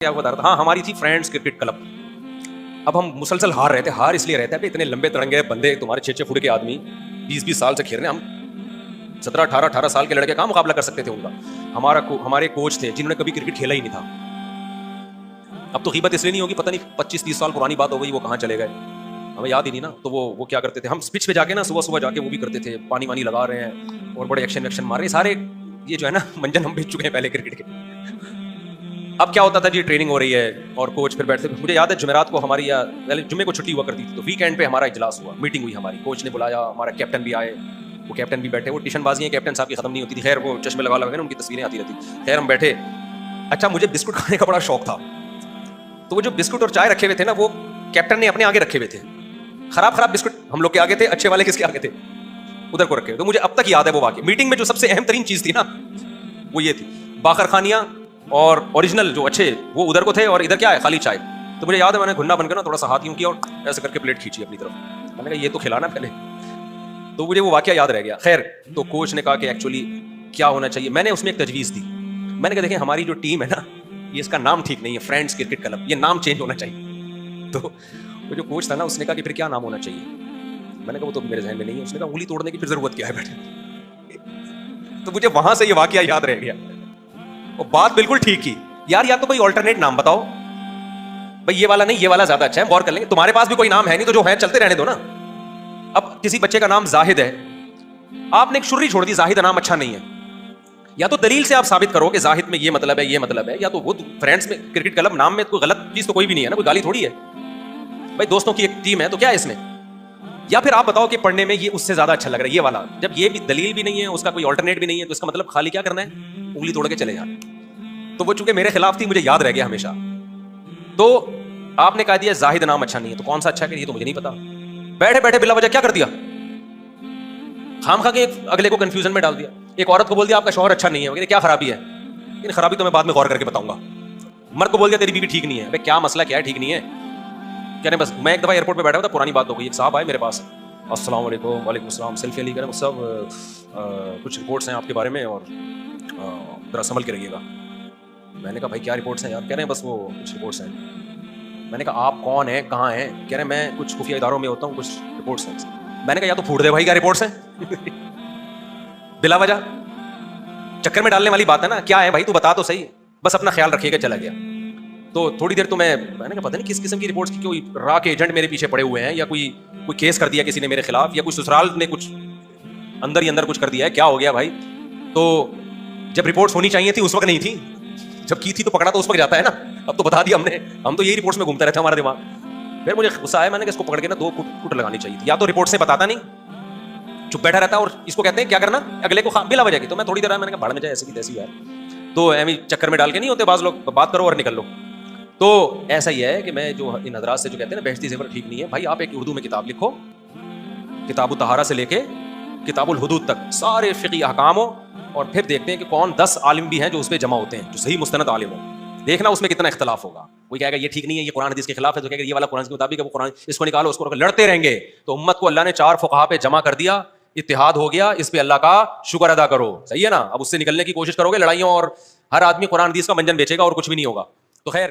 کیا بتا رہا تھا, ہاں ہماری تھی فرینڈس کرکٹ کلب. اب ہم مسلسل ہار رہے تھے. ہار اس لیے رہتا ہے اتنے لمبے ترنگے بندے تمہارے 6 فٹ کے آدمی 20 سال سے کھیل رہے ہیں. ہم 17 18 سال کے لڑکے کہاں مقابلہ کر سکتے تھے ان کا. ہمارے کوچ تھے جنہوں نے کبھی کرکٹ کھیلا ہی نہیں تھا. اب تو غیبت اس لیے نہیں ہوگی, پتہ نہیں 25 30 سال پرانی بات ہو گئی, وہ کہاں چلے گئے ہمیں یاد ہی نہیں نا. تو وہ کیا کرتے تھے, ہم پچ پہ جا کے نا صبح جا کے وہ بھی کرتے تھے, پانی وانی لگا رہے ہیں اور بڑے ایکشن ویکشن مار رہے ہیں سارے. یہ جو ہے نا منجن ہم بھیج چکے ہیں پہلے کرکٹ کے. اب کیا ہوتا تھا جی, ٹریننگ ہو رہی ہے اور کوچ پھر بیٹھتے. مجھے یاد ہے جمعرات کو ہماری جمعے کو چھٹی ہوا کرتی تھی, تو ویکینڈ پہ ہمارا اجلاس ہوا, میٹنگ ہوئی ہماری. کوچ نے بلایا, ہمارا کیپٹن بھی آئے, وہ کیپٹن بھی بیٹھے. وہ ٹیشن بازی ہیں کیپٹن صاحب کی ختم نہیں ہوتی تھی. خیر وہ چشمے لگا ان کی تصویریں آتی رہتی. خیر ہم بیٹھے. اچھا مجھے بسکٹ کھانے کا بڑا شوق تھا, تو وہ جو بسکٹ اور چائے رکھے ہوئے تھے نا, وہ کیپٹن نے اپنے آگے رکھے ہوئے تھے. خراب بسکٹ ہم لوگ کے آگے تھے, اچھے والے کس کے آگے تھے, ادھر کو رکھے. تو مجھے اب تک یاد ہے وہ واقعہ. میٹنگ میں جو سب سے اہم ترین چیز تھی نا, وہ یہ تھی, باخر خانیاں اور اوریجنل جو اچھے وہ ادھر کو تھے, اور ادھر کیا ہے, خالی چائے. تو مجھے یاد ہے میں نے گھننا بن کے نا تھوڑا سا ہاتھ یوں کیا اور ایسے کر کے پلیٹ کھینچی اپنی طرف. میں نے کہا یہ تو کھلانا پہلے. تو مجھے وہ واقعہ یاد رہ گیا. خیر تو کوچ نے کہا کہ ایکچولی کیا ہونا چاہیے. میں نے اس میں ایک تجویز دی. میں نے کہا دیکھیں ہماری جو ٹیم ہے نا, یہ اس کا نام ٹھیک نہیں ہے, فرینڈس کرکٹ کلب, یہ نام چینج ہونا چاہیے. تو وہ جو کوچ تھا نا, اس نے کہا کہ پھر کیا نام ہونا چاہیے. میں نے کہا وہ تو میرے ذہن میں نہیں ہے. اس نے کہا انگلی توڑنے کی پھر ضرورت کیا ہے بیٹے. تو مجھے وہاں سے یہ واقعہ یاد رہ گیا. اور بات بالکل ٹھیک کی یار, یا تو کوئی آلٹرنیٹ نام بتاؤ بھائی, یہ والا نہیں یہ والا زیادہ اچھا ہے, غور کر لیں گے. تمہارے پاس بھی کوئی نام ہے نہیں, تو جو ہے چلتے رہنے دو نا. اب کسی بچے کا نام زاہد ہے, آپ نے ایک شرری چھوڑ دی, زاہد نام اچھا نہیں ہے. یا تو دلیل سے آپ ثابت کرو کہ زاہد میں یہ مطلب ہے یہ مطلب ہے, یا تو وہ فرینڈس میں کرکٹ کلب نام میں کوئی غلط چیز تو کوئی بھی نہیں ہے نا, کوئی گالی تھوڑی ہے بھائی, دوستوں کی ایک ٹیم ہے تو کیا ہے اس میں. یا پھر آپ بتاؤ کہ پڑھنے میں یہ اس سے زیادہ اچھا لگ رہا ہے یہ والا. جب یہ بھی دلیل بھی نہیں ہے, اس کا کوئی آلٹرنیٹ بھی نہیں ہے, تو اس کا مطلب خالی کیا کرنا ہے, انگلی توڑ کے چلے جانا. تو وہ چونکہ میرے خلاف تھی, مجھے یاد رہ گیا ہمیشہ. تو آپ نے کہا دیا زاہد نام اچھا نہیں ہے, تو کون سا اچھا ہے, یہ تو مجھے نہیں پتا. بیٹھے بیٹھے بلا وجہ کیا کر دیا, خام خواہ کے اگلے کو کنفیوژن میں ڈال دیا. ایک عورت کو بول دیا آپ کا شوہر اچھا نہیں ہے, کیا خرابی ہے, لیکن خرابی تو میں بعد میں غور کر کے بتاؤں گا. مرد کو بول دیا تیری بیوی ٹھیک نہیں ہے, کیا مسئلہ کیا ہے, ٹھیک نہیں ہے. کہنے بس میں ایک دفعہ ایئرپورٹ پہ بیٹھا ہوا تھا, پرانی بات ہو گئی, ایک صاحب آئے میرے پاس, السلام علیکم. وعلیکم السلام. سیلفی علی کریں صاحب, کچھ رپورٹس ہیں آپ کے بارے میں اور ذرا سنبھل کے رہیے گا. میں نے کہا بھائی کیا رپورٹس ہیں یار. کہہ رہے ہیں بس وہ کچھ رپورٹس ہیں. میں نے کہا آپ کون ہیں, کہاں ہیں. کہہ رہے ہیں میں کچھ خفیہ اداروں میں ہوتا ہوں, کچھ رپورٹس ہیں. میں نے کہا یا تو پھوٹ دے بھائی, کیا رپورٹس ہیں بلا وجہ چکر میں ڈالنے والی بات ہے نا. کیا ہے بھائی تو بتا تو صحیح, بس اپنا خیال رکھیے گا. چلا گیا. تو تھوڑی دیر تو میں نے کہا پتہ نہیں کس قسم کی رپورٹس کی, کوئی را کے ایجنٹ میرے پیچھے پڑے ہوئے ہیں, یا کوئی کیس کر دیا کسی نے میرے خلاف, یا کوئی سسرال نے کچھ اندر ہی اندر کچھ کر دیا ہے, کیا ہو گیا بھائی. تو جب رپورٹس ہونی چاہیے تھی اس وقت نہیں تھی, جب کی تھی تو پکڑا تو اس وقت جاتا ہے نا. اب تو بتا دیا ہم تو یہی رپورٹس میں گھومتا رہتا ہے ہمارا دماغ. پھر مجھے غصہ آیا, میں نے کہا اس کو پکڑ کے نا 2 کٹ لگانی چاہیے تھی. یا تو رپورٹ سے بتاتا نہیں, چپ بیٹھا رہتا, اور اس کو کہتے ہیں کیا کرنا اگلے کو بلا وجہ کی. تو میں تھوڑی دیر میں نے کہا بھاڑ میں جائے ایسے کی تیسی یار, تو ایویں چکر میں ڈال کے نہیں ہوتے بعض لوگ, بات کرو اور نکل لو. تو ایسا ہی ہے کہ میں جو ان حضرات سے جو کہتے ہیں نا بہشتی زیور ٹھیک نہیں ہے بھائی, آپ ایک اردو میں کتاب لکھو, کتاب الطہارہ سے لے کے کتاب الحدود تک سارے فقہی احکام ہو, اور پھر دیکھتے ہیں کہ کون 10 عالم بھی ہیں جو اس پہ جمع ہوتے ہیں, جو صحیح مستند عالم ہو. دیکھنا اس میں کتنا اختلاف ہوگا. کوئی کہے گا یہ ٹھیک نہیں ہے, یہ قرآن حدیث کے خلاف ہے, تو کہے گا یہ والا قرآن کے مطابق ہے, وہ قرآن اس کو نکالو اس کو لڑتے رہیں گے. تو امت کو اللہ نے 4 فقہا پہ جمع کر دیا, اتحاد ہو گیا, اس پہ اللہ کا شکر ادا کرو. صحیح ہے نا. اب اس سے نکلنے کی کوشش کرو گے لڑائیوں, اور ہر آدمی قرآن حدیث کا منجن بیچے گا اور کچھ بھی نہیں ہوگا. تو خیر